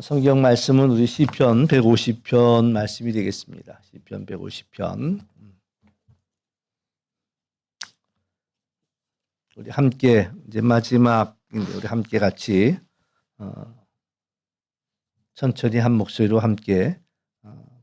성경 말씀은 우리 시편 150편 말씀이 되겠습니다. 시편 150편. 우리 함께 이제 마지막인데 우리 함께 같이 천천히 한 목소리로 함께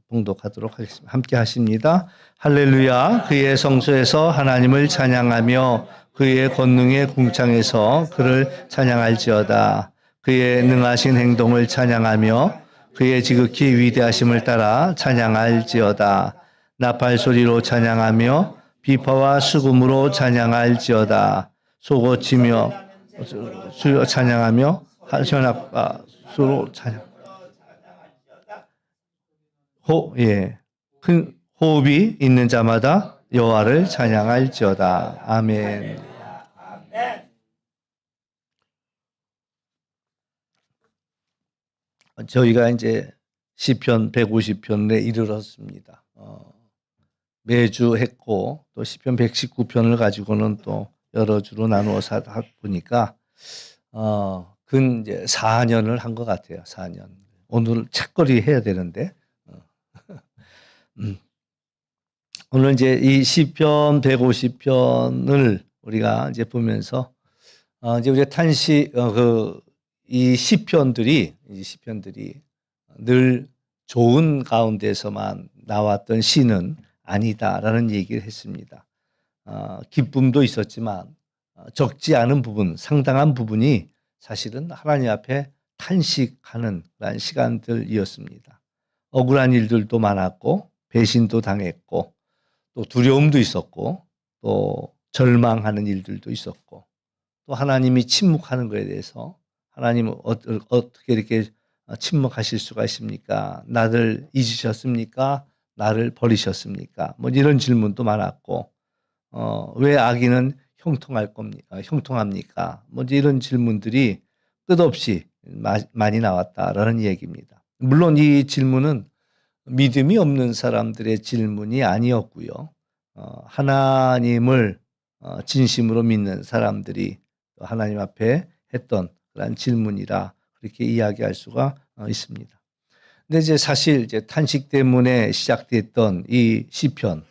봉독하도록 하겠습니다. 함께 하십니다. 할렐루야. 그의 성소에서 하나님을 찬양하며 그의 권능의 궁창에서 그를 찬양할지어다. 그의 능하신 행동을 찬양하며 그의 지극히 위대하심을 따라 찬양할지어다. 나팔 소리로 찬양하며 비파와 수금으로 찬양할지어다. 소고치며 찬양하며 현악과 수로 찬양. 큰 호흡이 있는 자마다 여호와를 찬양할지어다. 아멘. 저희가 이제 시편 150편에 이르렀습니다. 매주 했고 또 시편 119편을 가지고는 또 여러 주로 나누어서 보니까 근 이제 4년을 한 것 같아요. 4년. 오늘 책거리 해야 되는데 오늘 이제 이 시편 150편을 우리가 이제 보면서 이제 우리가 이 시편들이 늘 좋은 가운데서만 나왔던 시는 아니다라는 얘기를 했습니다. 기쁨도 있었지만 적지 않은 부분, 상당한 부분이 사실은 하나님 앞에 탄식하는 그런 시간들이었습니다. 억울한 일들도 많았고 배신도 당했고 또 두려움도 있었고 또 절망하는 일들도 있었고 또 하나님이 침묵하는 것에 대해서 하나님은 어떻게 이렇게 침묵하실 수가 있습니까? 나를 잊으셨습니까? 나를 버리셨습니까? 뭐 이런 질문도 많았고 왜 악인은 형통합니까? 뭐 이런 질문들이 끝없이 많이 나왔다라는 얘기입니다. 물론 이 질문은 믿음이 없는 사람들의 질문이 아니었고요. 하나님을 진심으로 믿는 사람들이 하나님 앞에 했던 그런 질문이라 그렇게 이야기할 수가 있습니다. 근데 이제 사실 이제 탄식 때문에 시작됐던 이 시편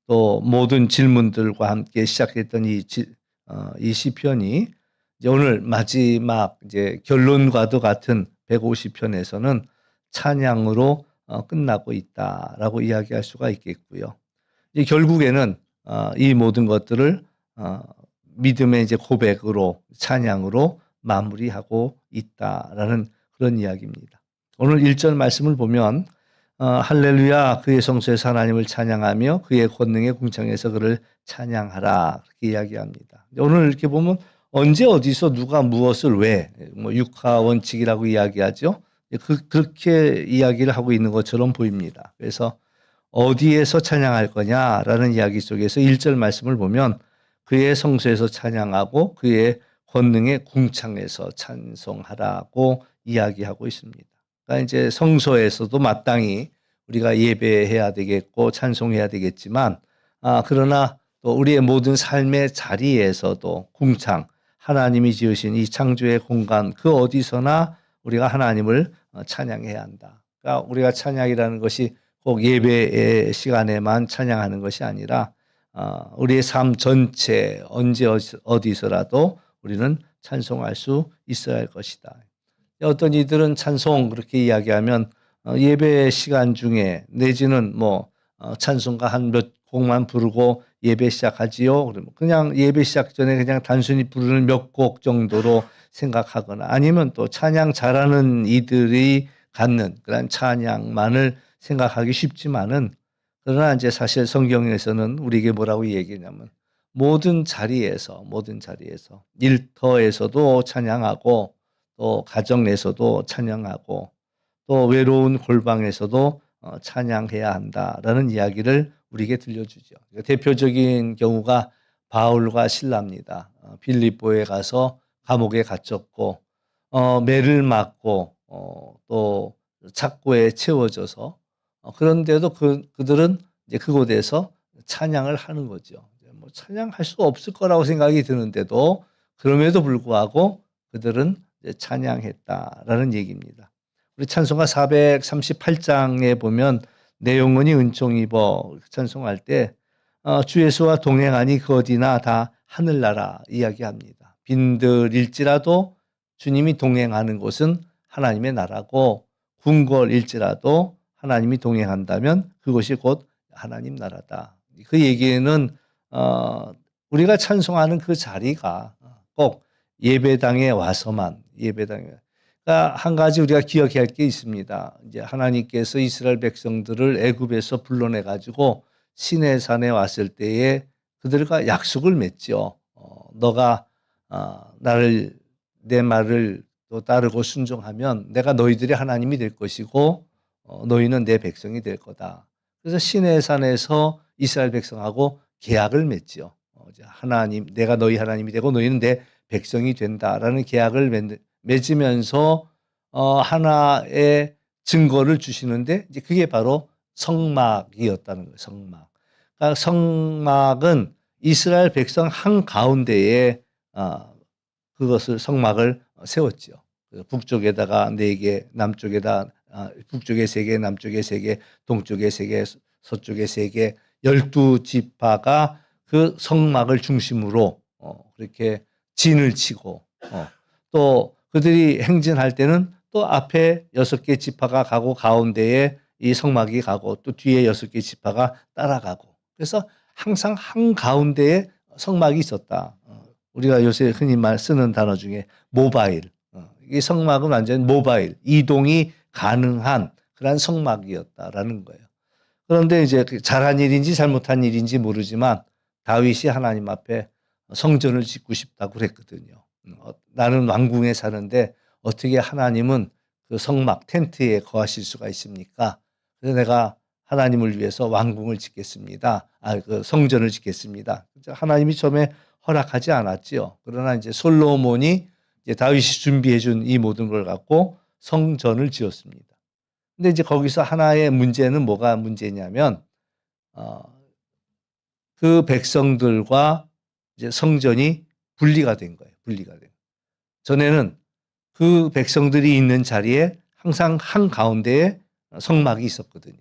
또 모든 질문들과 함께 시작했던 이 시편이 이제 오늘 마지막 이제 결론과도 같은 150편에서는 찬양으로 끝나고 있다라고 이야기할 수가 있겠고요. 이제 결국에는 이 모든 것들을 믿음의 이제 고백으로 찬양으로 마무리하고 있다라는 그런 이야기입니다. 오늘 1절 말씀을 보면 할렐루야 그의 성소에서 하나님을 찬양하며 그의 권능의 궁창에서 그를 찬양하라 그렇게 이야기합니다. 오늘 이렇게 보면 언제 어디서 누가 무엇을 왜 뭐 육하 원칙이라고 이야기하죠. 그렇게 이야기를 하고 있는 것처럼 보입니다. 그래서 어디에서 찬양할 거냐라는 이야기 속에서 1절 말씀을 보면 그의 성소에서 찬양하고 그의 권능의 궁창에서 찬송하라고 이야기하고 있습니다. 그러니까 이제 성소에서도 마땅히 우리가 예배해야 되겠고 찬송해야 되겠지만 그러나 또 우리의 모든 삶의 자리에서도 궁창 하나님이 지으신 이 창조의 공간 그 어디서나 우리가 하나님을 찬양해야 한다. 그러니까 우리가 찬양이라는 것이 꼭 예배의 시간에만 찬양하는 것이 아니라 우리의 삶 전체 언제 어디서라도 우리는 찬송할 수 있어야 할 것이다. 어떤 이들은 찬송 그렇게 이야기하면 예배 시간 중에 내지는 뭐 찬송가 한 몇 곡만 부르고 예배 시작하지요. 그러면 그냥 예배 시작 전에 그냥 단순히 부르는 몇 곡 정도로 생각하거나 아니면 또 찬양 잘하는 이들이 갖는 그런 찬양만을 생각하기 쉽지만은 그러나 이제 사실 성경에서는 우리에게 뭐라고 얘기하냐면 모든 자리에서 일터에서도 찬양하고 또 가정 내에서도 찬양하고 또 외로운 골방에서도 찬양해야 한다라는 이야기를 우리에게 들려주죠. 대표적인 경우가 바울과 실라입니다. 빌립보에 가서 감옥에 갇혔고 매를 맞고 또 착고에 채워져서 그런데도 그들은 이제 그곳에서 찬양을 하는 거죠. 뭐 찬양할 수 없을 거라고 생각이 드는데도 그럼에도 불구하고 그들은 이제 찬양했다라는 얘기입니다. 우리 찬송가 438장에 보면 내용은이 은총 입어 찬송할 때 주 예수와 동행하니 그 어디나 다 하늘나라 이야기합니다. 빈들일지라도 주님이 동행하는 곳은 하나님의 나라고 궁궐일지라도 하나님이 동행한다면 그곳이 곧 하나님 나라다. 그 얘기는 우리가 찬송하는 그 자리가 꼭 예배당에 와서만 그러니까 한 가지 우리가 기억해야 할 게 있습니다. 이제 하나님께서 이스라엘 백성들을 애굽에서 불러내 가지고 시내산에 왔을 때에 그들과 약속을 맺죠. 너가 내 말을 또 따르고 순종하면 내가 너희들의 하나님이 될 것이고 너희는 내 백성이 될 거다. 그래서 시내산에서 이스라엘 백성하고 계약을 맺죠. 하나님, 내가 너희 하나님이 되고 너희는 내 백성이 된다라는 계약을 맺으면서 하나의 증거를 주시는데 이제 그게 바로 성막이었다는 거예요. 성막. 그러니까 성막은 이스라엘 백성 한 가운데에 그것을 성막을 세웠죠. 북쪽에다가 4개, 남쪽에다 북쪽에 3개, 남쪽에 3개, 동쪽에 3개, 서쪽에 3개, 12지파가 그 성막을 중심으로 그렇게 진을 치고 또 그들이 행진할 때는 또 앞에 6개 지파가 가고 가운데에 이 성막이 가고 또 뒤에 6개 지파가 따라가고 그래서 항상 한 가운데에 성막이 있었다. 우리가 요새 흔히 쓰는 단어 중에 모바일. 이 성막은 완전 모바일, 이동이 가능한 그런 성막이었다라는 거예요. 그런데 이제 잘한 일인지 잘못한 일인지 모르지만 다윗이 하나님 앞에 성전을 짓고 싶다고 그랬거든요. 나는 왕궁에 사는데 어떻게 하나님은 그 성막 텐트에 거하실 수가 있습니까? 그래서 내가 하나님을 위해서 왕궁을 짓겠습니다. 그 성전을 짓겠습니다. 하나님이 처음에 허락하지 않았지요. 그러나 이제 솔로몬이 이제 다윗이 준비해 준 이 모든 걸 갖고 성전을 지었습니다. 근데 이제 거기서 하나의 문제는 뭐가 문제냐면 그 백성들과 이제 성전이 분리가 된 거예요. 분리가 된. 전에는 그 백성들이 있는 자리에 항상 한 가운데에 성막이 있었거든요.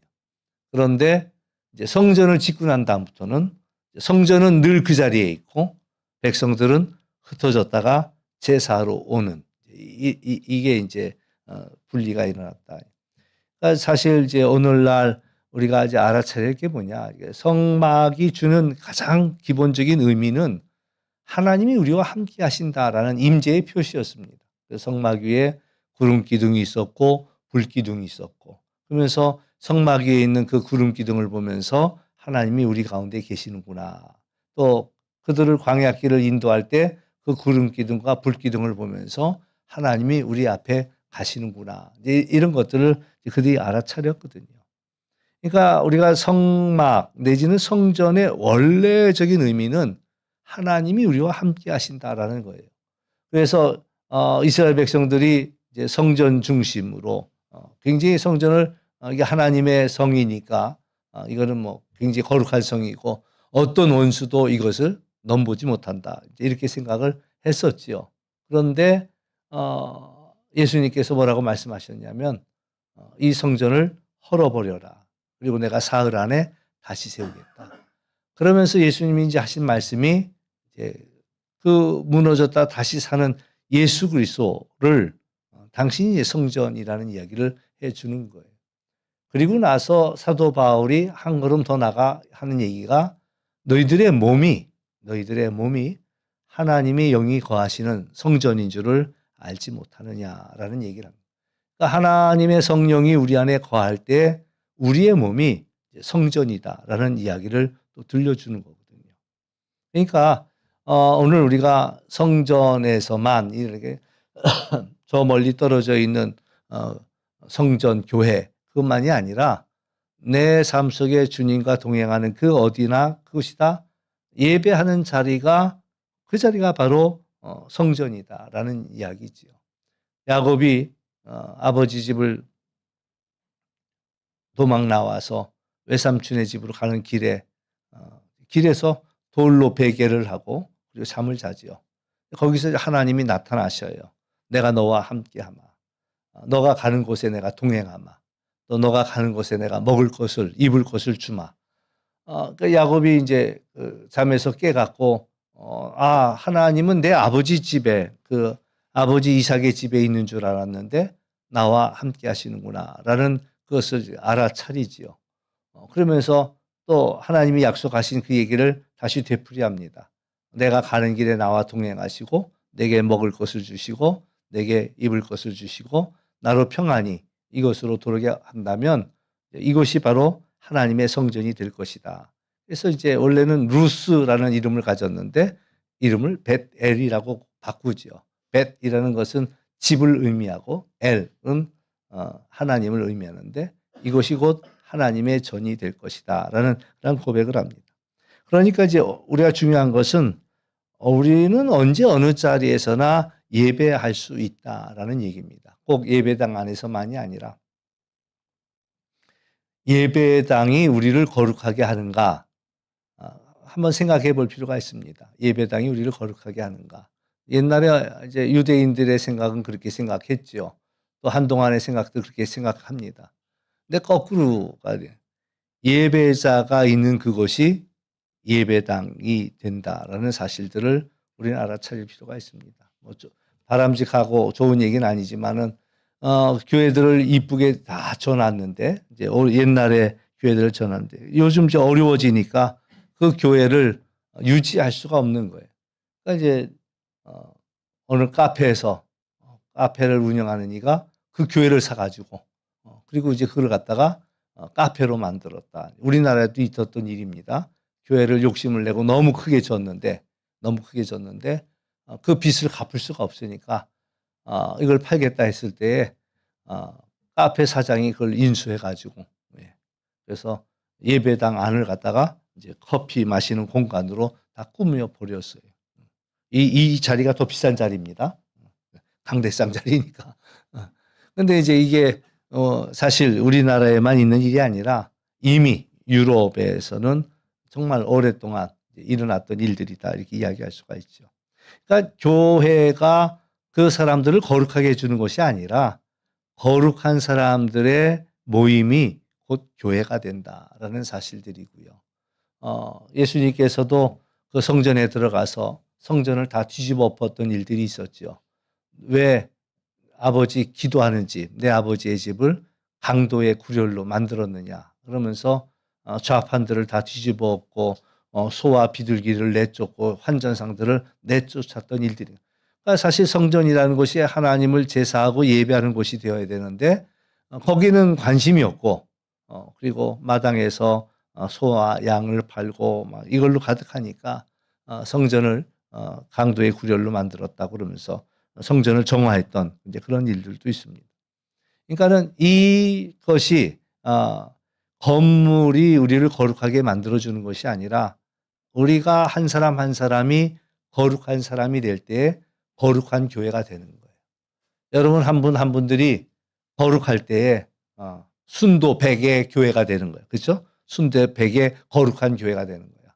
그런데 이제 성전을 짓고 난 다음부터는 성전은 늘 그 자리에 있고 백성들은 흩어졌다가 제사로 오는 이게 이제 분리가 일어났다. 그러니까 사실 이제 오늘날 우리가 이제 알아차릴 게 뭐냐? 성막이 주는 가장 기본적인 의미는 하나님이 우리와 함께 하신다라는 임재의 표시였습니다. 성막 위에 구름 기둥이 있었고 불 기둥이 있었고 그러면서 성막 위에 있는 그 구름 기둥을 보면서 하나님이 우리 가운데 계시는구나. 또 그들을 광야길을 인도할 때 그 구름 기둥과 불 기둥을 보면서 하나님이 우리 앞에 가시는구나. 이런 것들을 그들이 알아차렸거든요. 그러니까 우리가 성막 내지는 성전의 원래적인 의미는 하나님이 우리와 함께 하신다라는 거예요. 그래서 이스라엘 백성들이 이제 성전 중심으로 굉장히 성전을 이게 하나님의 성이니까 이거는 뭐 굉장히 거룩한 성이고 어떤 원수도 이것을 넘보지 못한다. 이렇게 생각을 했었지요. 그런데 예수님께서 뭐라고 말씀하셨냐면 이 성전을 헐어버려라. 그리고 내가 사흘 안에 다시 세우겠다. 그러면서 예수님이 이제 하신 말씀이 이제 그 무너졌다 다시 사는 예수 그리스도를 당신이 성전이라는 이야기를 해주는 거예요. 그리고 나서 사도 바울이 한 걸음 더 나가 하는 얘기가 너희들의 몸이 하나님의 영이 거하시는 성전인 줄을 알지 못하느냐라는 얘기를 합니다. 그러니까 하나님의 성령이 우리 안에 거할 때 우리의 몸이 성전이다라는 이야기를 또 들려주는 거거든요. 그러니까 오늘 우리가 성전에서만 이렇게 저 멀리 떨어져 있는 성전 교회 그것만이 아니라 내 삶 속에 주님과 동행하는 그 어디나 그것이다 예배하는 자리가 그 자리가 바로 성전이다라는 이야기지요. 야곱이 아버지 집을 도망 나와서 외삼촌의 집으로 가는 길에서 돌로 베개를 하고 그리고 잠을 자지요. 거기서 하나님이 나타나셔요. 내가 너와 함께하마. 너가 가는 곳에 내가 동행하마. 또 너가 가는 곳에 내가 먹을 것을 입을 것을 주마. 그 야곱이 이제 그 잠에서 깨갖고 하나님은 내 아버지 집에 그 아버지 이삭의 집에 있는 줄 알았는데 나와 함께 하시는구나라는 그것을 알아차리지요. 그러면서 또 하나님이 약속하신 그 얘기를 다시 되풀이합니다. 내가 가는 길에 나와 동행하시고 내게 먹을 것을 주시고 내게 입을 것을 주시고 나로 평안히 이곳으로 돌아오게 한다면 이곳이 바로 하나님의 성전이 될 것이다. 그래서 이제 원래는 루스라는 이름을 가졌는데 이름을 벳엘이라고 바꾸지요. 벳이라는 것은 집을 의미하고 엘은 하나님을 의미하는데 이곳이 곧 하나님의 전이 될 것이다라는 그런 고백을 합니다. 그러니까 이제 우리가 중요한 것은 우리는 언제 어느 자리에서나 예배할 수 있다라는 얘기입니다. 꼭 예배당 안에서만이 아니라 예배당이 우리를 거룩하게 하는가 한번 생각해 볼 필요가 있습니다. 예배당이 우리를 거룩하게 하는가. 옛날에 이제 유대인들의 생각은 그렇게 생각했죠. 또 한동안의 생각도 그렇게 생각합니다. 근데 거꾸로가 돼. 예배자가 있는 그곳이 예배당이 된다라는 사실들을 우리는 알아차릴 필요가 있습니다. 뭐 바람직하고 좋은 얘기는 아니지만은 교회들을 이쁘게 다 져놨는데 이제 옛날에 교회들을 져놨는데 요즘 이제 어려워지니까 그 교회를 유지할 수가 없는 거예요. 그러니까 이제 어느 카페에서 카페를 운영하는 이가 그 교회를 사가지고 그리고 이제 그걸 갖다가 카페로 만들었다. 우리나라에도 있었던 일입니다. 교회를 욕심을 내고 너무 크게 졌는데 그 빚을 갚을 수가 없으니까 이걸 팔겠다 했을 때에 카페 사장이 그걸 인수해 가지고 그래서 예배당 안을 갖다가 이제 커피 마시는 공간으로 다 꾸며 버렸어요. 이 자리가 더 비싼 자리입니다. 강대상 자리니까. 근데 이제 이게 사실 우리나라에만 있는 일이 아니라 이미 유럽에서는 정말 오랫동안 일어났던 일들이다 이렇게 이야기할 수가 있죠. 그러니까 교회가 그 사람들을 거룩하게 해주는 것이 아니라 거룩한 사람들의 모임이 곧 교회가 된다라는 사실들이고요. 예수님께서도 그 성전에 들어가서 성전을 다 뒤집어 엎었던 일들이 있었죠. 왜 아버지 기도하는 집, 내 아버지의 집을 강도의 구렬로 만들었느냐. 그러면서 좌판들을 다 뒤집어 엎고 소와 비둘기를 내쫓고 환전상들을 내쫓았던 일들이. 그러니까 사실 성전이라는 곳이 하나님을 제사하고 예배하는 곳이 되어야 되는데 거기는 관심이 없고 그리고 마당에서 소와 양을 팔고 막 이걸로 가득하니까 성전을 강도의 구렬로 만들었다 그러면서 성전을 정화했던 이제 그런 일들도 있습니다. 그러니까는 이것이 건물이 우리를 거룩하게 만들어주는 것이 아니라 우리가 한 사람 한 사람이 거룩한 사람이 될 때 거룩한 교회가 되는 거예요. 여러분 한 분 한 분들이 거룩할 때에 순도 100의 교회가 되는 거예요. 그렇죠? 순도 100의 거룩한 교회가 되는 거예요.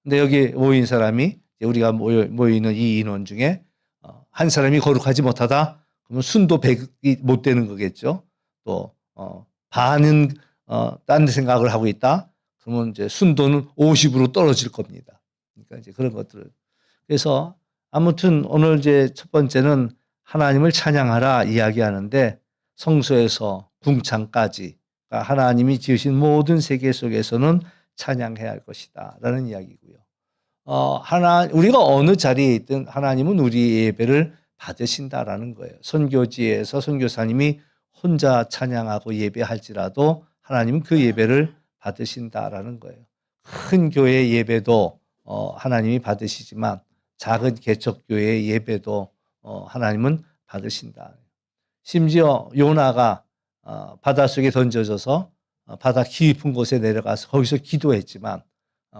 근데 여기 모인 사람이 우리가 모이는 이 인원 중에 한 사람이 거룩하지 못하다? 그러면 순도 100이 못 되는 거겠죠. 또 반은 딴 생각을 하고 있다? 그러면 이제 순도는 50으로 떨어질 겁니다. 그러니까 이제 그런 것들을. 그래서 아무튼 오늘 이제 첫 번째는 하나님을 찬양하라 이야기하는데 성소에서 궁창까지 그러니까 하나님이 지으신 모든 세계 속에서는 찬양해야 할 것이다라는 이야기고요. 우리가 어느 자리에 있든 하나님은 우리의 예배를 받으신다라는 거예요. 선교지에서 선교사님이 혼자 찬양하고 예배할지라도 하나님은 그 예배를 받으신다라는 거예요. 큰 교회 예배도 하나님이 받으시지만 작은 개척교회의 예배도 하나님은 받으신다. 심지어 요나가 바닷속에 던져져서 바다 깊은 곳에 내려가서 거기서 기도했지만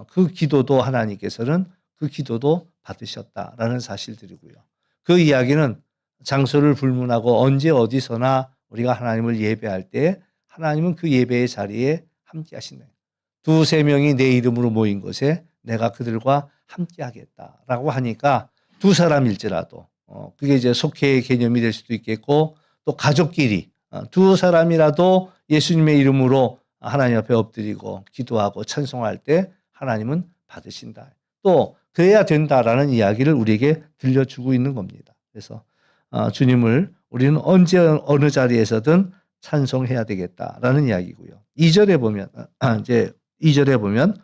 그 기도도 하나님께서는 그 기도도 받으셨다라는 사실들이고요. 그 이야기는 장소를 불문하고 언제 어디서나 우리가 하나님을 예배할 때 하나님은 그 예배의 자리에 함께 하시네. 두세 명이 내 이름으로 모인 곳에 내가 그들과 함께 하겠다라고 하니까 두 사람일지라도 그게 이제 속회의 개념이 될 수도 있겠고 또 가족끼리 두 사람이라도 예수님의 이름으로 하나님 앞에 엎드리고 기도하고 찬송할 때 하나님은 받으신다. 또 그래야 된다라는 이야기를 우리에게 들려주고 있는 겁니다. 그래서 주님을 우리는 언제 어느 자리에서든 찬송해야 되겠다라는 이야기고요. 2절에 보면 이제 2절에 보면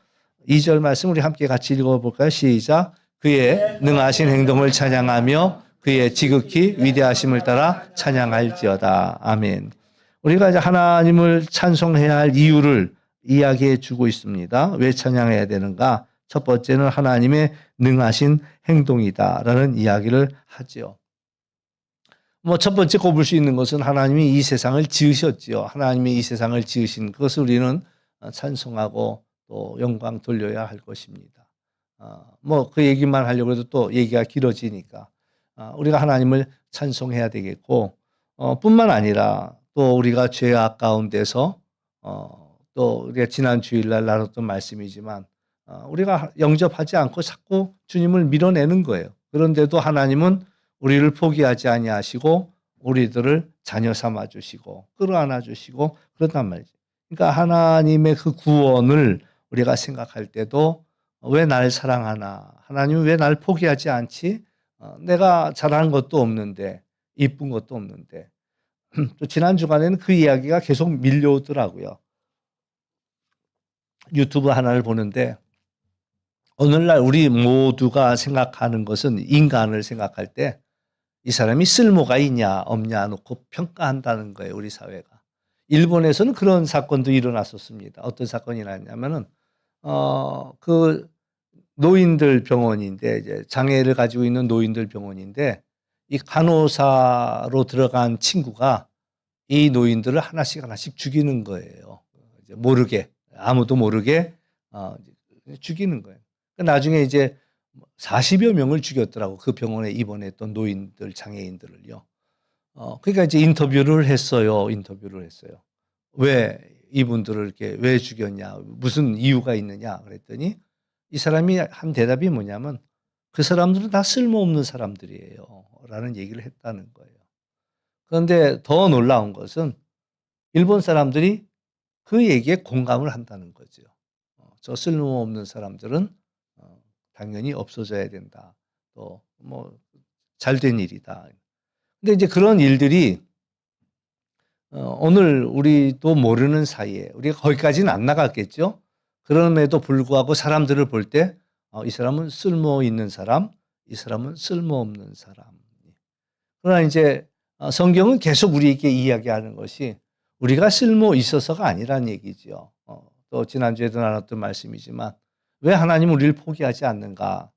2절 말씀 우리 함께 같이 읽어볼까요? 시작. 그의 능하신 행동을 찬양하며 그의 지극히 위대하심을 따라 찬양할지어다. 아멘. 우리가 이제 하나님을 찬송해야 할 이유를 이야기해 주고 있습니다. 왜 찬양해야 되는가? 첫 번째는 하나님의 능하신 행동이다라는 이야기를 하죠. 첫 번째 꼽을 수 있는 것은 하나님이 이 세상을 지으셨지요. 하나님이 이 세상을 지으신 것을 우리는 찬송하고 또 영광 돌려야 할 것입니다. 그 얘기만 하려고 해도 또 얘기가 길어지니까 우리가 하나님을 찬송해야 되겠고 뿐만 아니라 또 우리가 죄악 가운데서 또 우리가 지난 주일날 나눴던 말씀이지만 우리가 영접하지 않고 자꾸 주님을 밀어내는 거예요. 그런데도 하나님은 우리를 포기하지 아니하시고 우리들을 자녀 삼아 주시고 끌어안아 주시고 그렇단 말이죠. 그러니까 하나님의 그 구원을 우리가 생각할 때도 왜 날 사랑하나? 하나님은 왜 날 포기하지 않지? 내가 잘하는 것도 없는데 이쁜 것도 없는데 또 지난 주간에는 그 이야기가 계속 밀려오더라고요. 유튜브 하나를 보는데 오늘날 우리 모두가 생각하는 것은 인간을 생각할 때 이 사람이 쓸모가 있냐 없냐 놓고 평가한다는 거예요. 우리 사회가. 일본에서는 그런 사건도 일어났었습니다. 어떤 사건이 났냐면은 그 노인들 병원인데 이제 장애를 가지고 있는 노인들 병원인데 이 간호사로 들어간 친구가 이 노인들을 하나씩 죽이는 거예요. 이제 모르게 아무도 모르게 죽이는 거예요. 나중에 이제 40여 명을 죽였더라고. 그 병원에 입원했던 노인들, 장애인들을요. 그러니까 이제 인터뷰를 했어요. 왜 이분들을 이렇게 왜 죽였냐, 무슨 이유가 있느냐 그랬더니 이 사람이 한 대답이 뭐냐면 그 사람들은 다 쓸모없는 사람들이에요. 라는 얘기를 했다는 거예요. 그런데 더 놀라운 것은 일본 사람들이 그 얘기에 공감을 한다는 거죠. 저 쓸모없는 사람들은 당연히 없어져야 된다. 또 잘된 일이다. 근데 이제 그런 일들이 오늘 우리도 모르는 사이에 우리가 거기까지는 안 나갔겠죠. 그럼에도 불구하고 사람들을 볼 때 이 사람은 쓸모 있는 사람, 이 사람은 쓸모없는 사람. 그러나 이제 성경은 계속 우리에게 이야기하는 것이 우리가 쓸모 있어서가 아니란 얘기죠. 또 지난주에도 나눴던 말씀이지만 왜 하나님은 우리를 포기하지 않는가?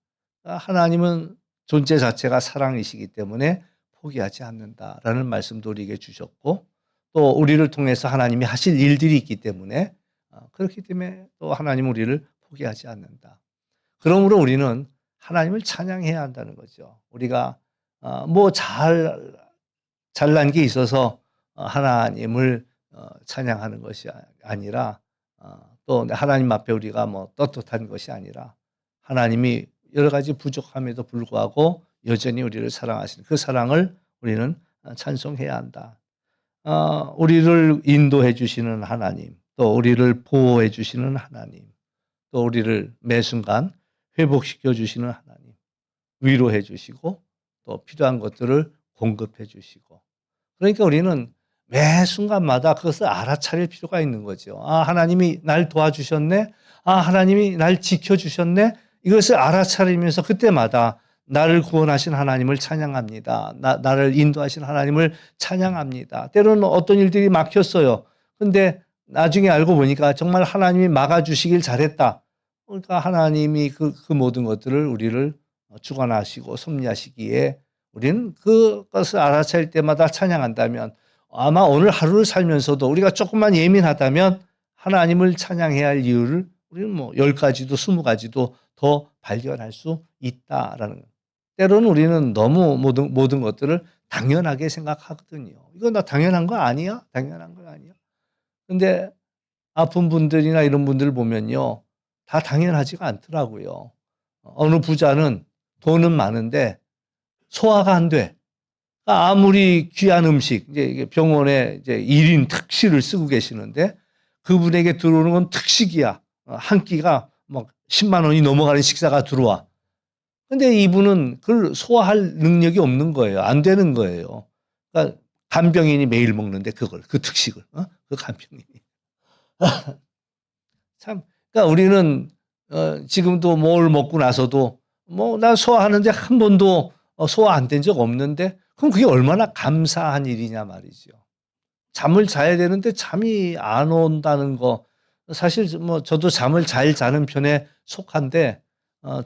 하나님은 존재 자체가 사랑이시기 때문에 포기하지 않는다라는 말씀도 우리에게 주셨고 또 우리를 통해서 하나님이 하실 일들이 있기 때문에 그렇기 때문에 또 하나님은 우리를 포기하지 않는다. 그러므로 우리는 하나님을 찬양해야 한다는 거죠. 우리가 잘난 게 있어서 하나님을 찬양하는 것이 아니라 또 하나님 앞에 우리가 떳떳한 것이 아니라 하나님이 여러 가지 부족함에도 불구하고 여전히 우리를 사랑하시는 그 사랑을 우리는 찬송해야 한다. 우리를 인도해 주시는 하나님, 또 우리를 보호해 주시는 하나님, 또 우리를 매 순간 회복시켜 주시는 하나님, 위로해 주시고 또 필요한 것들을 공급해 주시고 그러니까 우리는 매 순간마다 그것을 알아차릴 필요가 있는 거죠. 하나님이 날 도와주셨네. 하나님이 날 지켜주셨네. 이것을 알아차리면서 그때마다 나를 구원하신 하나님을 찬양합니다. 나를 인도하신 하나님을 찬양합니다. 때로는 어떤 일들이 막혔어요. 근데 나중에 알고 보니까 정말 하나님이 막아주시길 잘했다. 그러니까 하나님이 그 모든 것들을 우리를 주관하시고 섭리하시기에 우리는 그것을 알아차릴 때마다 찬양한다면 아마 오늘 하루를 살면서도 우리가 조금만 예민하다면 하나님을 찬양해야 할 이유를 우리는 10가지도 20가지도 더 발견할 수 있다라는 거예요. 때로는 우리는 너무 모든 것들을 당연하게 생각하거든요. 이거 나 당연한 거 아니야? 당연한 거 아니야? 근데 아픈 분들이나 이런 분들을 보면요. 다 당연하지가 않더라고요. 어느 부자는 돈은 많은데 소화가 안 돼. 아무리 귀한 음식, 이제 이게 병원에 이제 1인 특식을 쓰고 계시는데 그분에게 들어오는 건 특식이야. 한 끼가 막 10만 원이 넘어가는 식사가 들어와. 근데 이분은 그걸 소화할 능력이 없는 거예요. 안 되는 거예요. 그러니까 간병인이 매일 먹는데 그걸, 그 특식을, 그 간병인이. 참, 그러니까 우리는 지금도 뭘 먹고 나서도 뭐 난 소화하는데 한 번도 소화 안 된 적 없는데 그럼 그게 얼마나 감사한 일이냐 말이죠. 잠을 자야 되는데 잠이 안 온다는 거 사실 뭐 저도 잠을 잘 자는 편에 속한데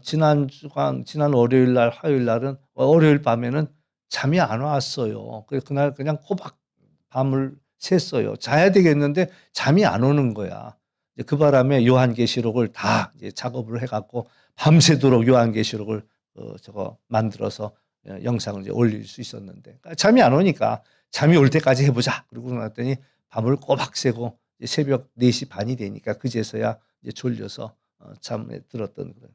지난 월요일 날 화요일 날은 월요일 밤에는 잠이 안 왔어요. 그래서 그날 그냥 꼬박 밤을 샜어요. 자야 되겠는데 잠이 안 오는 거야. 그 바람에 요한계시록을 다 이제 작업을 해갖고 밤새도록 요한계시록을 저거 만들어서 영상을 이제 올릴 수 있었는데 그러니까 잠이 안 오니까 잠이 올 때까지 해보자. 그러고 났더니 밤을 꼬박 새고 새벽 4시 반이 되니까 그제서야 이제 졸려서 잠에 들었던 거예요.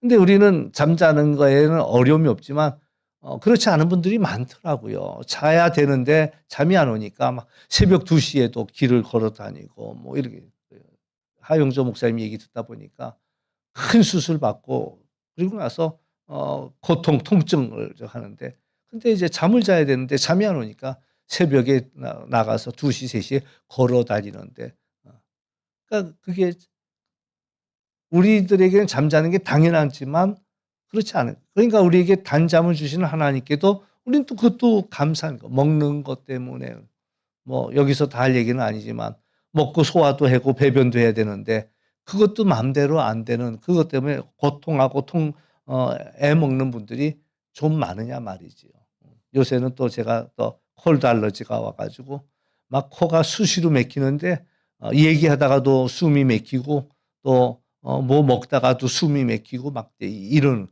근데 우리는 잠자는 거에는 어려움이 없지만 그렇지 않은 분들이 많더라고요. 자야 되는데 잠이 안 오니까 막 새벽 2시에도 길을 걸어 다니고 뭐 이렇게 하영조 목사님 얘기 듣다 보니까 큰 수술 받고 그리고 나서 고통, 통증을 하는데 근데 이제 잠을 자야 되는데 잠이 안 오니까 새벽에 나가서 2시, 3시에 걸어 다니는데 그러니까 그게 우리들에게는 잠자는 게 당연하지만 그렇지 않아요. 그러니까 우리에게 단잠을 주시는 하나님께도 우리는 또 그것도 감사한 거. 먹는 것 때문에 뭐 여기서 다 할 얘기는 아니지만 먹고 소화도 하고 배변도 해야 되는데 그것도 마음대로 안 되는 그것 때문에 고통하고 애 먹는 분들이 좀 많으냐 말이지요. 요새는 또 제가 또 콜드 알러지가 와가지고 막 코가 수시로 막히는데 얘기하다가도 숨이 막히고 또 뭐 먹다가도 숨이 막히고 막 이런.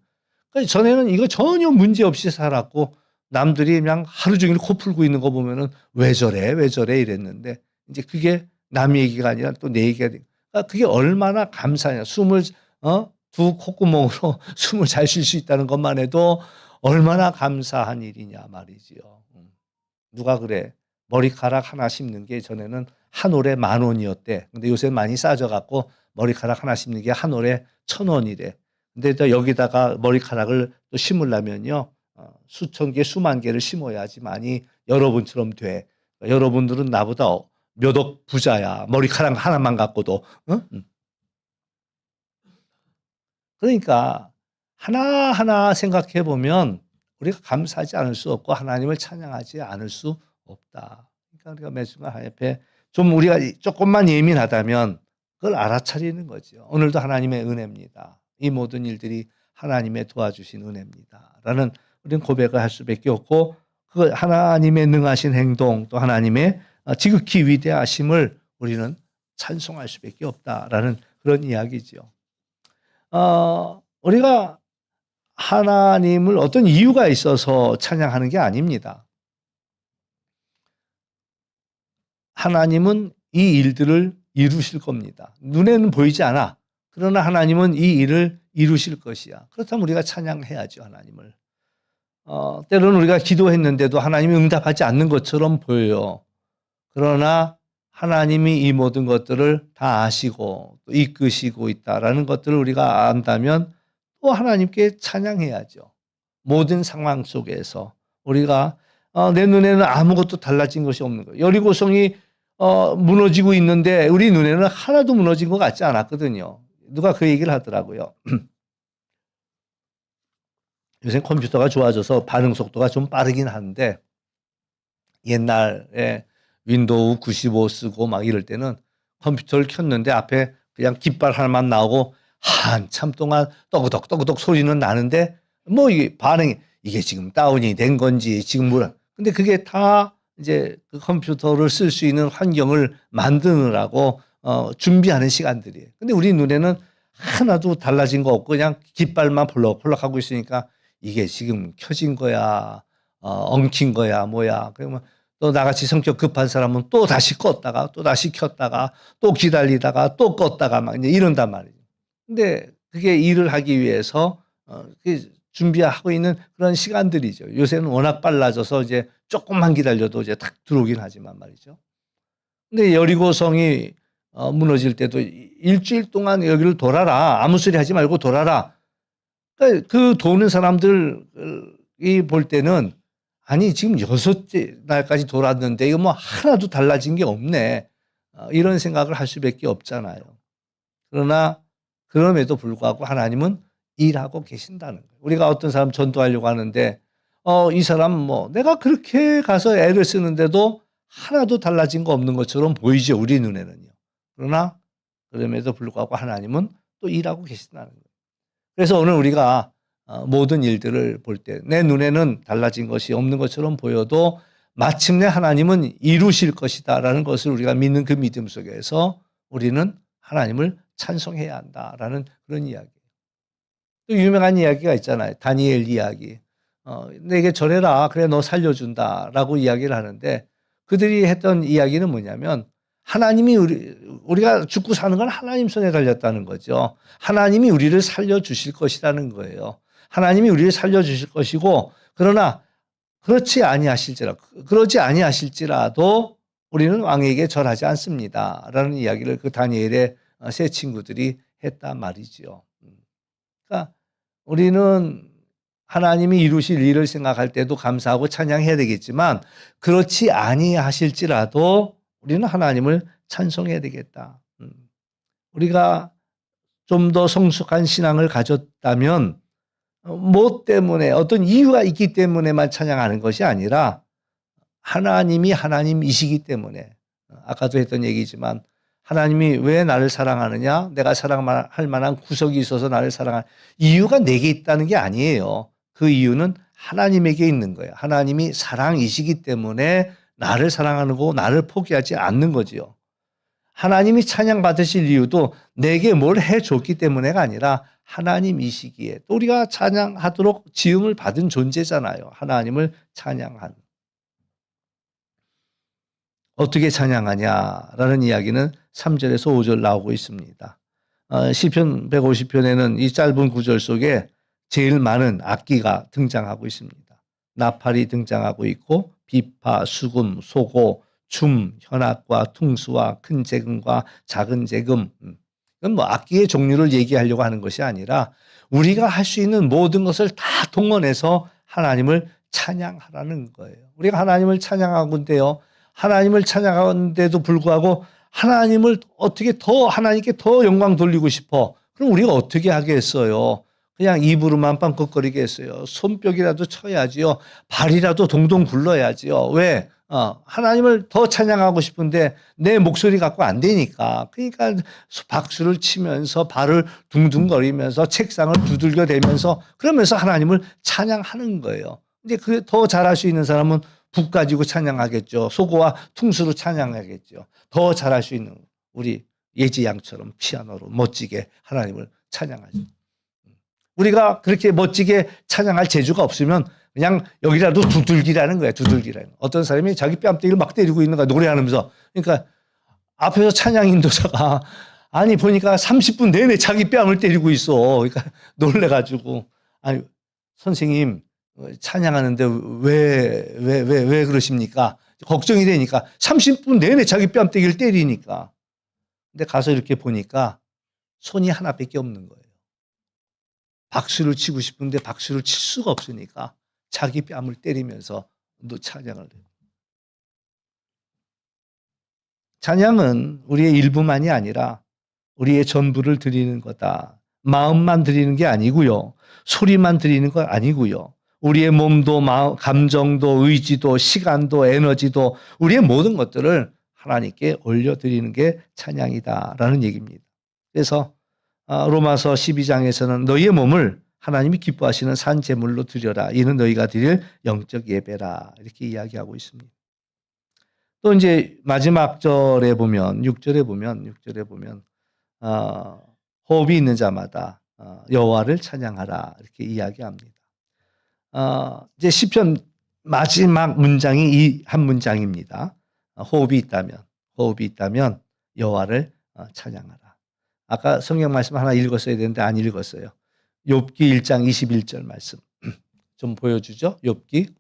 그러니까 전에는 이거 전혀 문제 없이 살았고 남들이 그냥 하루 종일 코 풀고 있는 거 보면은 왜 저래 왜 저래 이랬는데 이제 그게 남 얘기가 아니라 또 내 얘기가 돼. 그러니까 그게 얼마나 감사하냐. 숨을 두 콧구멍으로 숨을 잘 쉴 수 있다는 것만 해도 얼마나 감사한 일이냐 말이지요. 누가 그래 머리카락 하나 심는 게 전에는 한 올에 10,000원이었대. 근데 요새 많이 싸져 갖고 머리카락 하나 심는 게 한 올에 1,000원이래. 근데 또 여기다가 머리카락을 또 심으려면요 수천 개, 수만 개를 심어야지만이 여러분처럼 돼. 여러분들은 나보다 몇 억 부자야. 머리카락 하나만 갖고도. 그러니까 하나하나 생각해 보면 우리가 감사하지 않을 수 없고 하나님을 찬양하지 않을 수 없다. 그러니까 우리가 매 순간 하나님 앞에 좀 우리가 조금만 예민하다면 그걸 알아차리는 거죠. 오늘도 하나님의 은혜입니다. 이 모든 일들이 하나님의 도와주신 은혜입니다. 라는 우리는 고백을 할 수밖에 없고 그 하나님의 능하신 행동 또 하나님의 지극히 위대하심을 우리는 찬송할 수밖에 없다라는 그런 이야기죠. 우리가 하나님을 어떤 이유가 있어서 찬양하는 게 아닙니다. 하나님은 이 일들을 이루실 겁니다. 눈에는 보이지 않아. 그러나 하나님은 이 일을 이루실 것이야. 그렇다면 우리가 찬양해야죠, 하나님을. 때로는 우리가 기도했는데도 하나님이 응답하지 않는 것처럼 보여요. 그러나 하나님이 이 모든 것들을 다 아시고 또 이끄시고 있다라는 것들을 우리가 안다면 또 하나님께 찬양해야죠. 모든 상황 속에서 우리가 내 눈에는 아무것도 달라진 것이 없는 거예요. 여리고성이 무너지고 있는데 우리 눈에는 하나도 무너진 것 같지 않았거든요. 누가 그 얘기를 하더라고요. 요새 컴퓨터가 좋아져서 반응 속도가 좀 빠르긴 한데 옛날에 윈도우 95 쓰고 막 이럴 때는 컴퓨터를 켰는데 앞에 그냥 깃발 하나만 나오고 한참 동안 떠그덕 소리는 나는데 뭐 이게 반응이 이게 지금 다운이 된 건지 지금 뭐라. 근데 그게 다 이제 그 컴퓨터를 쓸 수 있는 환경을 만드느라고 준비하는 시간들이에요. 근데 우리 눈에는 하나도 달라진 거 없고 그냥 깃발만 펄럭펄럭 하고 있으니까 이게 지금 켜진 거야, 엉킨 거야, 뭐야. 그러면 또 나같이 성격 급한 사람은 또 다시 껐다가 또 다시 켰다가 또 기다리다가 또 껐다가 막 이제 이런단 말이죠. 근데 그게 일을 하기 위해서 준비하고 있는 그런 시간들이죠. 요새는 워낙 빨라져서 이제 조금만 기다려도 이제 탁 들어오긴 하지만 말이죠. 근데 여리고성이 무너질 때도 일주일 동안 여기를 돌아라. 아무 소리 하지 말고 돌아라. 그러니까 그 도는 사람들이 볼 때는 아니 지금 6째 날까지 돌았는데 이거 뭐 하나도 달라진 게 없네. 이런 생각을 할 수밖에 없잖아요. 그러나 그럼에도 불구하고 하나님은 일하고 계신다는 거예요. 우리가 어떤 사람 전도하려고 하는데 이 사람 뭐 내가 그렇게 가서 애를 쓰는데도 하나도 달라진 거 없는 것처럼 보이죠. 우리 눈에는요. 그러나 그럼에도 불구하고 하나님은 또 일하고 계신다는 거예요. 그래서 오늘 우리가 모든 일들을 볼 때 내 눈에는 달라진 것이 없는 것처럼 보여도 마침내 하나님은 이루실 것이다라는 것을 우리가 믿는 그 믿음 속에서 우리는 하나님을 찬송해야 한다라는 그런 이야기예요. 또 유명한 이야기가 있잖아요. 다니엘 이야기. 내게 절해라. 그래 너 살려준다라고 이야기를 하는데 그들이 했던 이야기는 뭐냐면 하나님이 우리가 죽고 사는 건 하나님 손에 달렸다는 거죠. 하나님이 우리를 살려주실 것이라는 거예요. 하나님이 우리를 살려주실 것이고 그러나 그러지 아니하실지라도 우리는 왕에게 절하지 않습니다라는 이야기를 그 다니엘의 세 친구들이 했단 말이죠. 그러니까 우리는 하나님이 이루실 일을 생각할 때도 감사하고 찬양해야 되겠지만 그렇지 아니하실지라도 우리는 하나님을 찬송해야 되겠다. 우리가 좀 더 성숙한 신앙을 가졌다면 뭐 때문에 어떤 이유가 있기 때문에만 찬양하는 것이 아니라 하나님이 하나님이시기 때문에 아까도 했던 얘기지만 하나님이 왜 나를 사랑하느냐? 내가 사랑할 만한 구석이 있어서 나를 사랑하는 이유가 내게 있다는 게 아니에요. 그 이유는 하나님에게 있는 거예요. 하나님이 사랑이시기 때문에 나를 사랑하는 거고 나를 포기하지 않는 거지요. 하나님이 찬양받으실 이유도 내게 뭘 해줬기 때문에가 아니라 하나님이시기에 또 우리가 찬양하도록 지음을 받은 존재잖아요. 하나님을 찬양한. 어떻게 찬양하냐라는 이야기는 3절에서 5절 나오고 있습니다. 시편 150편에는 이 짧은 구절 속에 제일 많은 악기가 등장하고 있습니다. 나팔이 등장하고 있고 비파, 수금, 소고, 춤, 현악과 퉁수와 큰 재금과 작은 재금. 이건 뭐 악기의 종류를 얘기하려고 하는 것이 아니라 우리가 할 수 있는 모든 것을 다 동원해서 하나님을 찬양하라는 거예요. 우리가 하나님을 찬양하는데요. 하나님을 찬양하는데도 불구하고 하나님을 어떻게 더 하나님께 더 영광 돌리고 싶어. 그럼 우리가 어떻게 하겠어요? 그냥 입으로만 빵긋거리게 했어요. 손뼉이라도 쳐야지요. 발이라도 동동 굴러야지요. 왜? 하나님을 더 찬양하고 싶은데 내 목소리 갖고 안 되니까. 그러니까 박수를 치면서 발을 둥둥거리면서 책상을 두들겨대면서 그러면서 하나님을 찬양하는 거예요. 이제 그 더 잘할 수 있는 사람은 북 가지고 찬양하겠죠. 소고와 퉁수로 찬양하겠죠. 더 잘할 수 있는 우리 예지양처럼 피아노로 멋지게 하나님을 찬양하죠. 우리가 그렇게 멋지게 찬양할 재주가 없으면 그냥 여기라도 두들기라는 거야. 두들기라는. 어떤 사람이 자기 뺨때기를 막 때리고 있는 거야. 노래하면서. 그러니까 앞에서 찬양 인도자가 아니 보니까 30분 내내 자기 뺨을 때리고 있어. 그러니까 놀래가지고 아니 선생님 찬양하는데 왜 그러십니까? 걱정이 되니까 30분 내내 자기 뺨때기를 때리니까. 근데 가서 이렇게 보니까 손이 하나밖에 없는 거예요. 박수를 치고 싶은데 박수를 칠 수가 없으니까 자기 뺨을 때리면서 찬양을 해요. 찬양은 우리의 일부만이 아니라 우리의 전부를 드리는 거다. 마음만 드리는 게 아니고요. 소리만 드리는 거 아니고요. 우리의 몸도 마음, 감정도 의지도 시간도 에너지도 우리의 모든 것들을 하나님께 올려드리는 게 찬양이다라는 얘기입니다. 그래서 로마서 12장에서는 너희의 몸을 하나님이 기뻐하시는 산 제물로 드려라. 이는 너희가 드릴 영적 예배라. 이렇게 이야기하고 있습니다. 또 이제 마지막 절에 보면 6절에 보면 호흡이 있는 자마다 여호와를 찬양하라. 이렇게 이야기합니다. 이제 시편 마지막 문장이 이 한 문장입니다. 호흡이 있다면 여호와를 찬양하라. 아까 성경 말씀 하나 읽었어야 되는데 안 읽었어요. 욥기 1장 21절 말씀. 좀 보여주죠. 욥기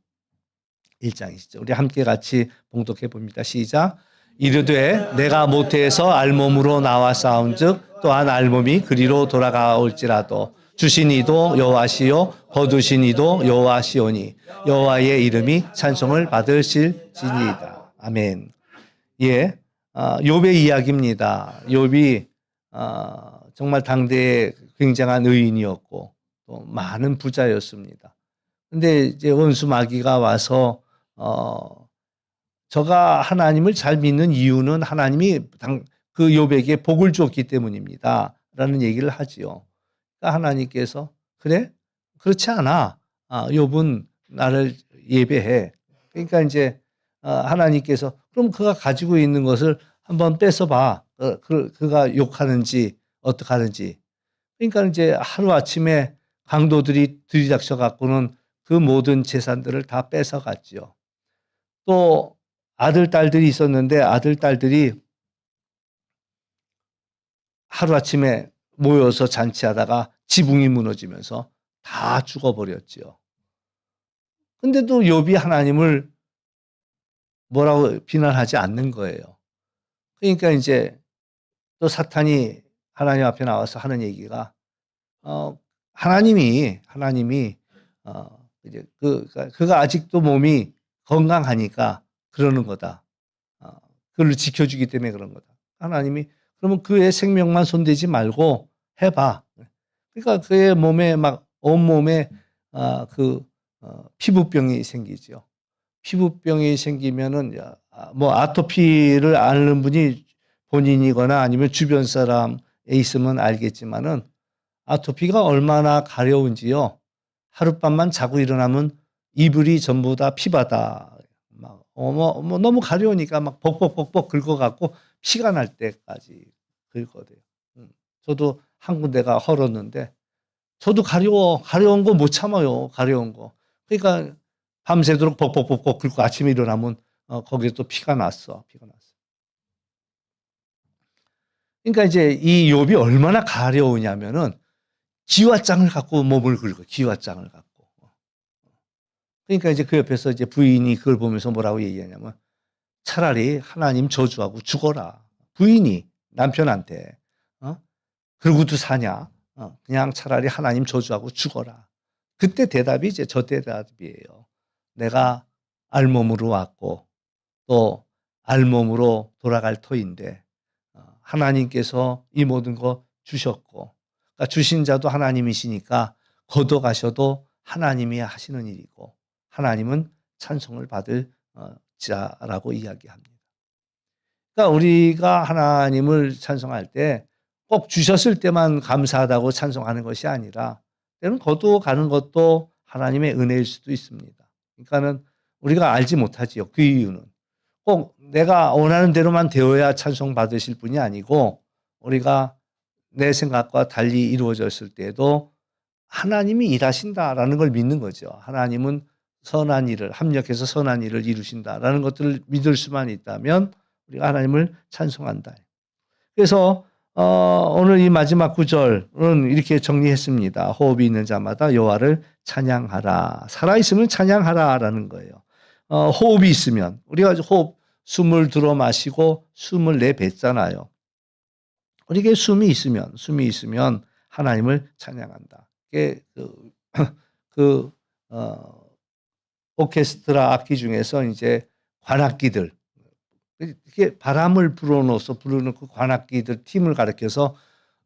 1장이시죠. 우리 함께 같이 봉독해 봅니다. 시작. 이르되 내가 모태에서 알몸으로 나와 싸운즉 또한 알몸이 그리로 돌아가올지라도 주신 이도 여호와시요 거두신 이도 여호와시오니 여호와의 이름이 찬송을 받으실지니이다. 아멘. 예, 욥의 이야기입니다. 욥이 정말 당대에 굉장한 의인이었고 또 많은 부자였습니다. 근데 이제 원수 마귀가 와서 저가 하나님을 잘 믿는 이유는 하나님이 그 욥에게 복을 줬기 때문입니다. 라는 얘기를 하지요. 그러니까 하나님께서 그래? 그렇지 않아. 욥은 나를 예배해. 그러니까 이제 하나님께서 그럼 그가 가지고 있는 것을 한번 뺏어봐. 그가 욕하는지 어떻게 하는지. 그러니까 이제 하루아침에 강도들이 들이닥쳐 갖고는 그 모든 재산들을 다 뺏어갔지요. 또 아들, 딸들이 있었는데 아들, 딸들이 하루아침에 모여서 잔치하다가 지붕이 무너지면서 다 죽어버렸지요. 근데도 욥이 하나님을 뭐라고 비난하지 않는 거예요. 그러니까 이제 또 사탄이 하나님 앞에 나와서 하는 얘기가 하나님이 이제 그가 아직도 몸이 건강하니까 그러는 거다. 그를 지켜주기 때문에 그런 거다. 하나님이 그러면 그의 생명만 손대지 말고 해봐. 그러니까 그의 몸에 막 온몸에 피부병이 생기죠. 피부병이 생기면은 뭐 아토피를 앓는 분이 본인이거나 아니면 주변 사람에 있으면 알겠지만은 아토피가 얼마나 가려운지요. 하룻밤만 자고 일어나면 이불이 전부 다 피바다. 막 너무 가려우니까 막 벅벅벅벅 긁어갖고 피가 날 때까지 긁어대요. 저도 한 군데가 헐었는데 저도 가려운 거 못 참아요. 가려운 거. 그러니까 밤새도록 벅벅벅벅 긁고 아침에 일어나면 거기에 또 피가 났어. 그러니까 이제 이 욥이 얼마나 가려우냐면은 기와장을 갖고 몸을 긁어. 기와장을 갖고. 그러니까 이제 그 옆에서 이제 부인이 그걸 보면서 뭐라고 얘기하냐면 차라리 하나님 저주하고 죽어라. 부인이 남편한테 그러고도 사냐? 그냥 차라리 하나님 저주하고 죽어라. 그때 대답이 이제 저 대답이에요. 내가 알몸으로 왔고 또 알몸으로 돌아갈 터인데 하나님께서 이 모든 거 주셨고 그러니까 주신 자도 하나님이시니까 걷어가셔도 하나님이 하시는 일이고 하나님은 찬송을 받을 자라고 이야기합니다. 그러니까 우리가 하나님을 찬송할 때 꼭 주셨을 때만 감사하다고 찬송하는 것이 아니라 때로는 거두어가는 것도 하나님의 은혜일 수도 있습니다. 그러니까는 우리가 알지 못하지요. 그 이유는 꼭 내가 원하는 대로만 되어야 찬송 받으실 분이 아니고 우리가 내 생각과 달리 이루어졌을 때에도 하나님이 일하신다라는 걸 믿는 거죠. 하나님은 선한 일을 합력해서 선한 일을 이루신다라는 것들을 믿을 수만 있다면 우리가 하나님을 찬송한다. 그래서 오늘 이 마지막 구절은 이렇게 정리했습니다. 호흡이 있는 자마다 여호와를 찬양하라. 살아있으면 찬양하라라는 거예요. 호흡이 있으면 우리가 숨을 들어 마시고 숨을 내뱉잖아요. 우리에게 숨이 있으면 하나님을 찬양한다. 오케스트라 악기 중에서 이제 관악기들 이게 바람을 불어넣어서 부르는 그 관악기들 팀을 가리켜서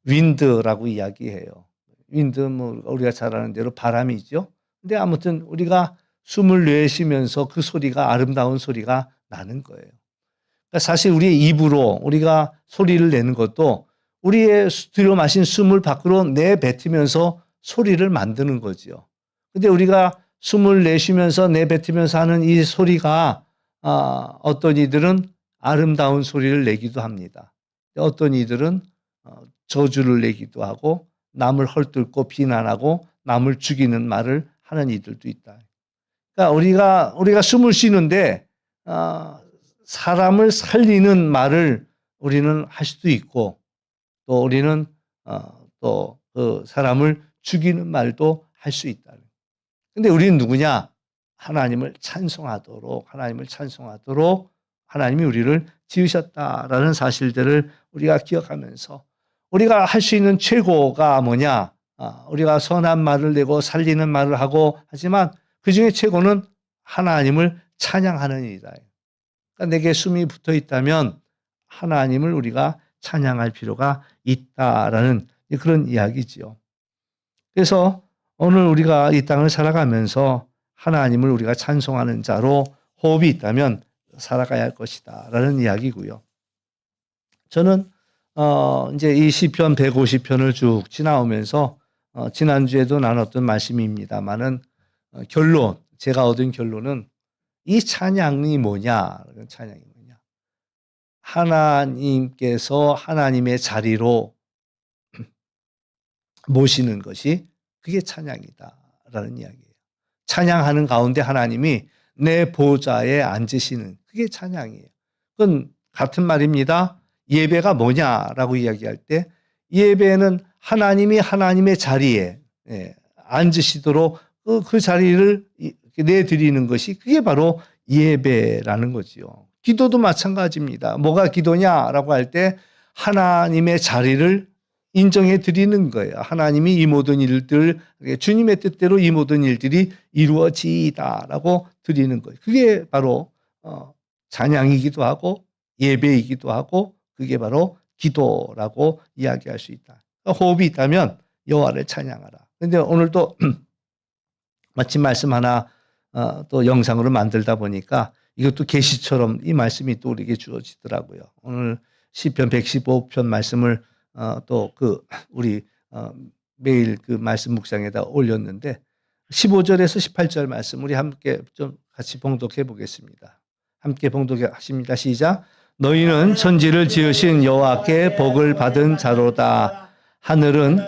윈드라고 이야기해요. 윈드 뭐 우리가 잘 아는 대로 바람이죠. 근데 아무튼 우리가 숨을 내쉬면서 그 소리가 아름다운 소리가 나는 거예요. 그러니까 사실 우리의 입으로 우리가 소리를 내는 것도 우리의 들여 마신 숨을 밖으로 내뱉으면서 소리를 만드는 거죠. 근데 우리가 숨을 내쉬면서 내뱉으면서 하는 이 소리가 어떤 이들은 아름다운 소리를 내기도 합니다. 어떤 이들은 저주를 내기도 하고 남을 헐뜯고 비난하고 남을 죽이는 말을 하는 이들도 있다. 그러니까 우리가 숨을 쉬는데 사람을 살리는 말을 우리는 할 수도 있고 또 우리는 또 그 사람을 죽이는 말도 할 수 있다. 근데 우리는 누구냐? 하나님을 찬송하도록 하나님이 우리를 지으셨다라는 사실들을 우리가 기억하면서 우리가 할 수 있는 최고가 뭐냐? 우리가 선한 말을 내고 살리는 말을 하고 하지만 그중에 최고는 하나님을 찬양하는 일이다. 그러니까 내게 숨이 붙어 있다면 하나님을 우리가 찬양할 필요가 있다라는 그런 이야기지요. 그래서 오늘 우리가 이 땅을 살아가면서 하나님을 우리가 찬송하는 자로 호흡이 있다면 살아가야 할 것이다라는 이야기고요. 저는 이제 이 시편 150편을 쭉 지나오면서 지난주에도 나눴던 말씀입니다만은 제가 얻은 결론은 이 찬양이 뭐냐? 하나님께서 하나님의 자리로 모시는 것이 그게 찬양이다라는 이야기예요. 찬양하는 가운데 하나님이 내 보좌에 앉으시는 그게 찬양이에요. 그건 같은 말입니다. 예배가 뭐냐라고 이야기할 때 예배는 하나님이 하나님의 자리에 앉으시도록 그 자리를 내드리는 것이 그게 바로 예배라는 거지요. 기도도 마찬가지입니다. 뭐가 기도냐라고 할 때 하나님의 자리를 인정해 드리는 거예요. 하나님이 이 모든 일들, 주님의 뜻대로 이 모든 일들이 이루어지이다라고 드리는 거예요. 그게 바로 찬양이기도 하고 예배이기도 하고 그게 바로 기도라고 이야기할 수 있다. 호흡이 있다면 여호와를 찬양하라. 그런데 오늘도 마침 말씀 하나 또 영상으로 만들다 보니까 이것도 계시처럼 이 말씀이 또 우리에게 주어지더라고요. 오늘 시편 115편 말씀을 또 우리 매일 그 말씀 묵상에다 올렸는데 15절에서 18절 말씀 우리 함께 좀 같이 봉독해 보겠습니다. 함께 봉독하십니다. 시작. 너희는 천지를 지으신 여호와께 복을 받은 자로다. 하늘은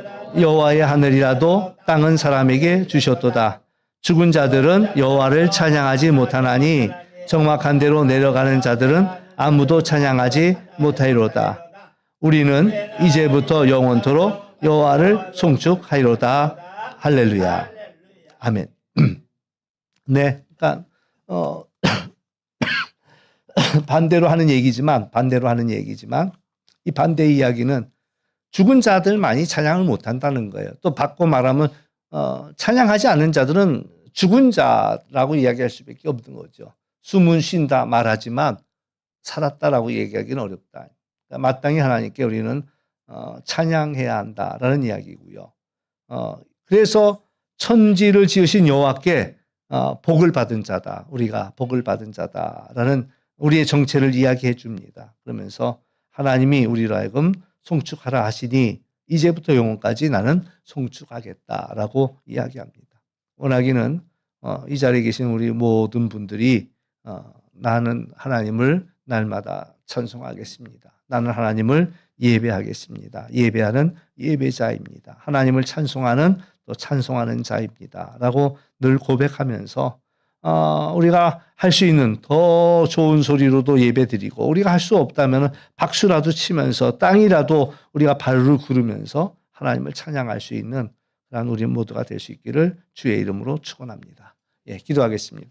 여호와의 하늘이라도 땅은 사람에게 주셨도다. 죽은 자들은 여호와를 찬양하지 못하나니 정확한 대로 내려가는 자들은 아무도 찬양하지 못하리로다. 우리는 이제부터 영원토록 여호와를 송축하리로다. 할렐루야. 아멘. 네, 그러니까 반대로 하는 얘기지만 이 반대의 이야기는 죽은 자들만이 찬양을 못한다는 거예요. 또 바꿔 말하면 찬양하지 않는 자들은 죽은 자라고 이야기할 수밖에 없는 거죠. 숨은 쉰다 말하지만 살았다라고 얘기하기는 어렵다. 그러니까 마땅히 하나님께 우리는 찬양해야 한다라는 이야기고요. 그래서 천지를 지으신 여호와께 복을 받은 자다. 우리가 복을 받은 자다라는 우리의 정체를 이야기해 줍니다. 그러면서 하나님이 우리로 하여금 송축하라 하시니 이제부터 영원까지 나는 송축하겠다라고 이야기합니다. 원하기는 이 자리에 계신 우리 모든 분들이 나는 하나님을 날마다 찬송하겠습니다. 나는 하나님을 예배하겠습니다. 예배하는 예배자입니다. 하나님을 찬송하는 또 찬송하는 자입니다. 라고 늘 고백하면서 우리가 할 수 있는 더 좋은 소리로도 예배드리고 우리가 할 수 없다면 박수라도 치면서 땅이라도 우리가 발을 구르면서 하나님을 찬양할 수 있는 그런 우리 모두가 될 수 있기를 주의 이름으로 축원합니다. 예, 기도하겠습니다.